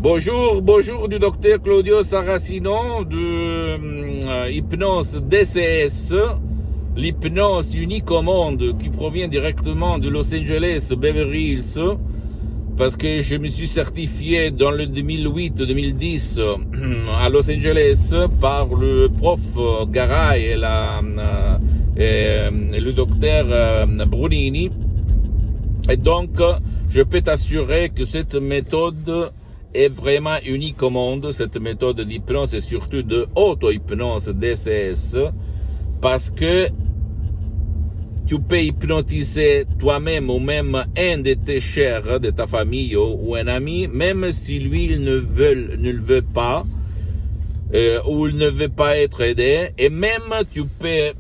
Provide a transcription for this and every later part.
Bonjour du docteur Claudio Saracino de Hypnose DCS, l'hypnose unique au monde qui provient directement de Los Angeles, Beverly Hills, parce que je me suis certifié dans le 2008-2010 à Los Angeles par le prof Garay et le docteur Brunini. Et donc, je peux t'assurer que cette méthode est vraiment unique au monde, cette méthode d'hypnose et surtout de auto-hypnose DCS, parce que tu peux hypnotiser toi-même ou même un de tes chers, de ta famille ou un ami, même si lui il ne le veut pas, ou il ne veut pas être aidé, et même tu peux,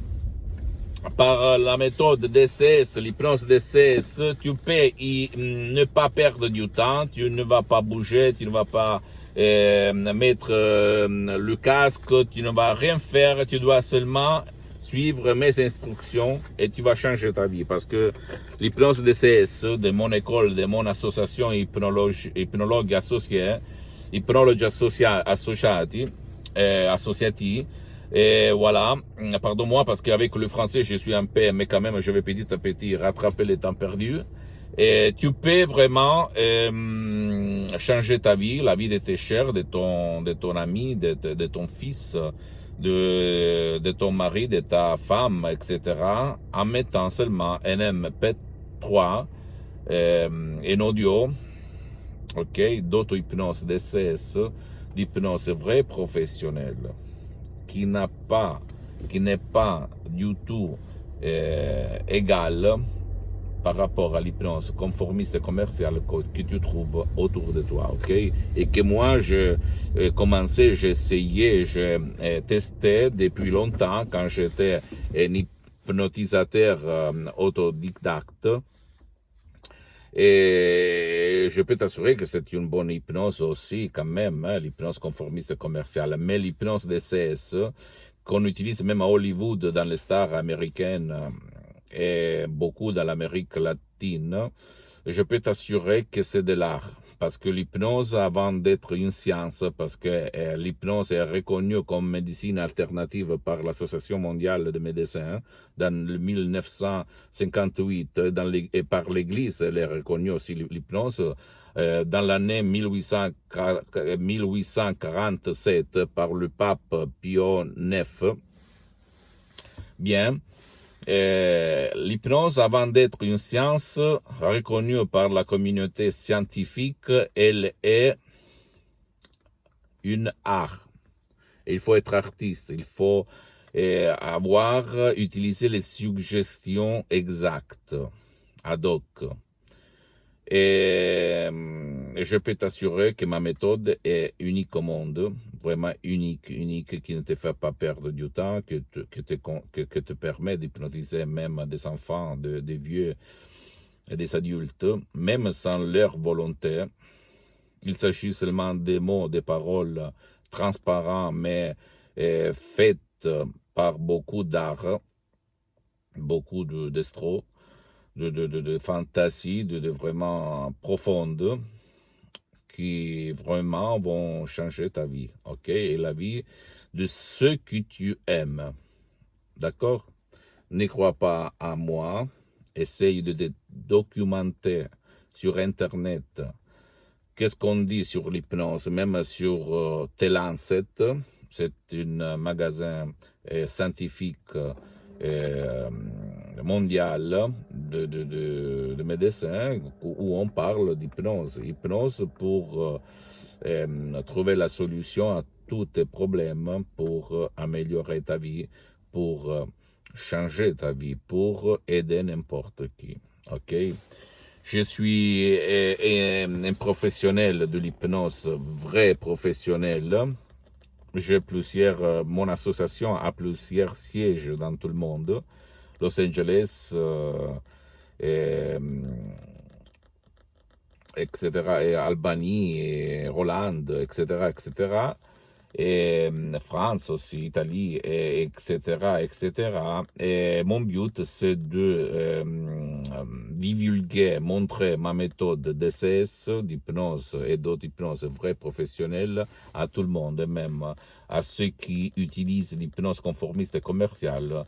par la méthode DCS, l'hypnose DCS, tu peux ne pas perdre du temps, tu ne vas pas bouger, tu ne vas pas mettre le casque, tu ne vas rien faire, tu dois seulement suivre mes instructions et tu vas changer ta vie, parce que l'hypnose DCS de mon école, de mon association hypnologue associée, hypnologi associati, et voilà, pardon-moi parce qu'avec le français je suis un peu, mais quand même je vais petit à petit rattraper le temps perdu. Et tu peux vraiment changer ta vie, la vie de tes chers, de ton ami, de ton fils, de ton mari, de ta femme, etc. en mettant seulement un MP3, un audio, ok, d'auto-hypnose DCS, d'hypnose vraie professionnelle, qui n'est pas du tout égal par rapport à l'hypnose conformiste et commerciale que tu trouves autour de toi, ok? Et que moi, j'ai commencé, j'ai essayé, j'ai testé depuis longtemps quand j'étais un hypnotisateur autodidacte. Et je peux t'assurer que c'est une bonne hypnose aussi, quand même, hein, l'hypnose conformiste commerciale. Mais l'hypnose DCS, qu'on utilise même à Hollywood, dans les stars américaines, et beaucoup dans l'Amérique latine, je peux t'assurer que c'est de l'art. Parce que l'hypnose, avant d'être une science, parce que l'hypnose est reconnue comme médecine alternative par l'Association mondiale des médecins dans le 1958, et par l'Église, elle est reconnue aussi l'hypnose. Dans l'année 1847 par le pape Pio IX. Bien. L'hypnose, avant d'être une science reconnue par la communauté scientifique, elle est une art. Il faut être artiste, il faut utiliser les suggestions exactes, ad hoc. Et je peux t'assurer que ma méthode est unique au monde, vraiment unique, qui ne te fait pas perdre du temps, que te permet d'hypnotiser même des enfants, des vieux et des adultes, même sans leur volonté. Il s'agit seulement des mots, des paroles transparents, mais faites par beaucoup d'art, beaucoup d'estro, de fantaisie, de vraiment profonde, qui vraiment vont changer ta vie, ok? Et la vie de ceux que tu aimes, d'accord? Ne crois pas à moi, essaye de te documenter sur Internet. Qu'est-ce qu'on dit sur l'hypnose, même sur T-Lancet, c'est un magasin scientifique mondial de médecins où on parle d'hypnose. Hypnose pour trouver la solution à tous tes problèmes, pour améliorer ta vie, pour changer ta vie, pour aider n'importe qui. Ok? Je suis un professionnel de l'hypnose, vrai professionnel. Mon association a plusieurs sièges dans tout le monde. Los Angeles, etc., et Albanie, et Hollande, etc., etc., et France aussi, Italie, etc., etc. Et mon but, c'est de divulguer, montrer ma méthode DCS, d'hypnose et d'autres hypnoses vraies professionnelles à tout le monde, et même à ceux qui utilisent l'hypnose conformiste et commerciale,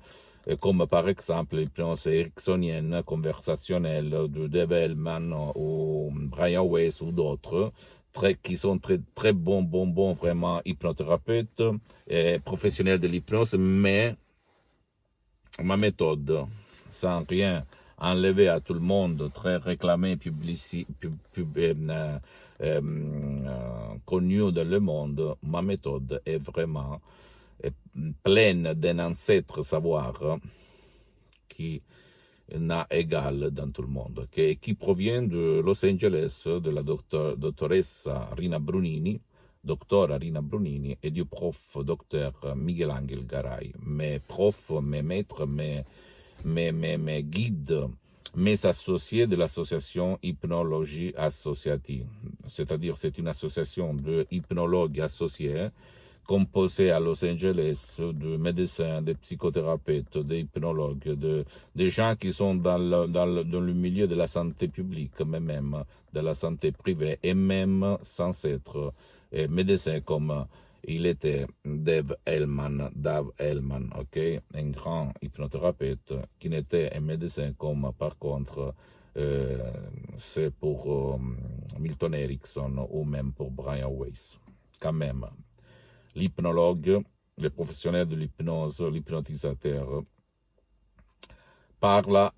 comme par exemple l'hypnose ericksonienne, conversationnelle de Dave Hellman ou Brian Weiss ou d'autres, qui sont très bons, vraiment hypnothérapeutes et professionnels de l'hypnose, mais ma méthode, sans rien enlever à tout le monde, très réclamée, connue dans le monde, ma méthode est vraiment pleine d'un ancêtre savoir qui n'a égal dans tout le monde, qui provient de Los Angeles, de la dottoressa Rina Brunini, doctora Rina Brunini, et du prof docteur Miguel Angel Garay, mes profs, mes maîtres, mes guides, mes associés de l'association Hypnologie Associative. C'est-à-dire, c'est une association de hypnologues associés composée à Los Angeles de médecins, de psychothérapeutes, d'hypnologues, de gens qui sont dans le milieu de la santé publique, mais même de la santé privée, et même sans être médecin comme il était Dave Hellman, ok, un grand hypnothérapeute qui n'était un médecin comme par contre c'est pour Milton Erickson ou même pour Brian Weiss. Quand même, l'hypnologue, le professionnel de l'hypnose, l'hypnotisateur, parle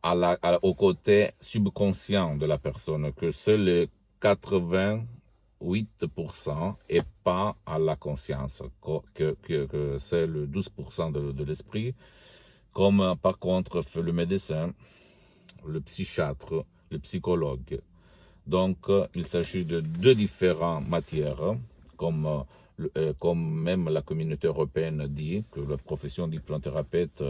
au côté subconscient de la personne, que c'est le 88% et pas à la conscience, que c'est le 12% de l'esprit, comme par contre fait le médecin, le psychiatre, le psychologue. Donc, il s'agit de deux différentes matières, comme même la communauté européenne dit que la profession d'hypnothérapeute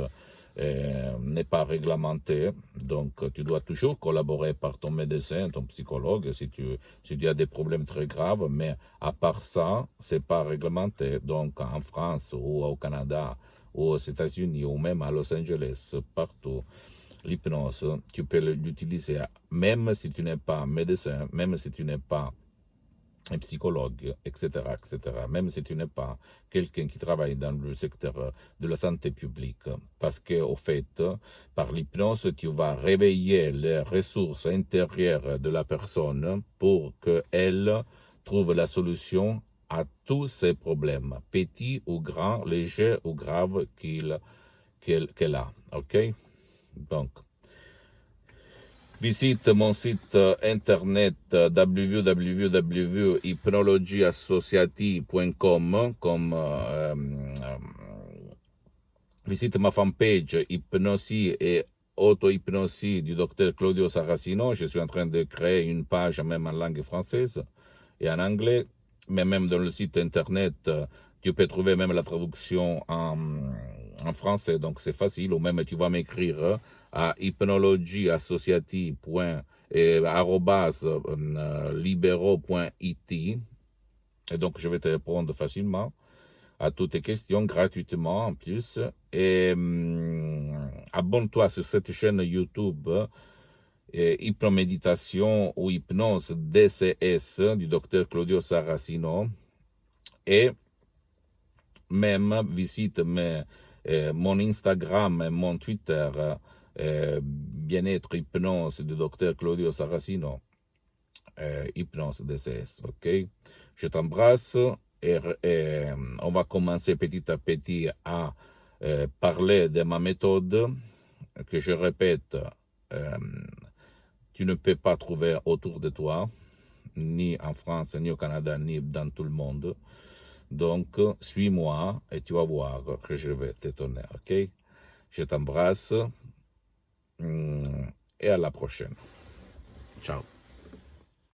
n'est pas réglementée, donc tu dois toujours collaborer par ton médecin, ton psychologue, si tu as des problèmes très graves, mais à part ça, c'est pas réglementé. Donc en France ou au Canada ou aux États-Unis ou même à Los Angeles, partout, l'hypnose, tu peux l'utiliser même si tu n'es pas médecin, même si tu n'es pas un psychologue, etc., même si tu n'es pas quelqu'un qui travaille dans le secteur de la santé publique. Parce que, au fait, par l'hypnose, tu vas réveiller les ressources intérieures de la personne pour qu'elle trouve la solution à tous ses problèmes, petits ou grands, légers ou graves qu'elle a. OK? Donc, visite mon site internet www.hypnologieassociative.com, visite ma fanpage Hypnosie et auto-hypnosie du docteur Claudio Saracino. Je suis en train de créer une page même en langue française et en anglais, mais même dans le site internet, tu peux trouver même la traduction en français, donc c'est facile, ou même tu vas m'écrire à hypnologieassociative.libero.it, et donc je vais te répondre facilement à toutes tes questions gratuitement en plus. Et abonne-toi sur cette chaîne YouTube Hypnoméditation ou Hypnose DCS du docteur Claudio Saracino, et même visite mon Instagram et mon Twitter Bien-être Hypnose du docteur Claudio Saracino, Hypnose DCS, ok? Je t'embrasse et on va commencer petit à petit à parler de ma méthode que je répète, tu ne peux pas trouver autour de toi, ni en France, ni au Canada, ni dans tout le monde. Donc, suis-moi et tu vas voir que je vais t'étonner, ok? Je t'embrasse et à la prochaine. Ciao.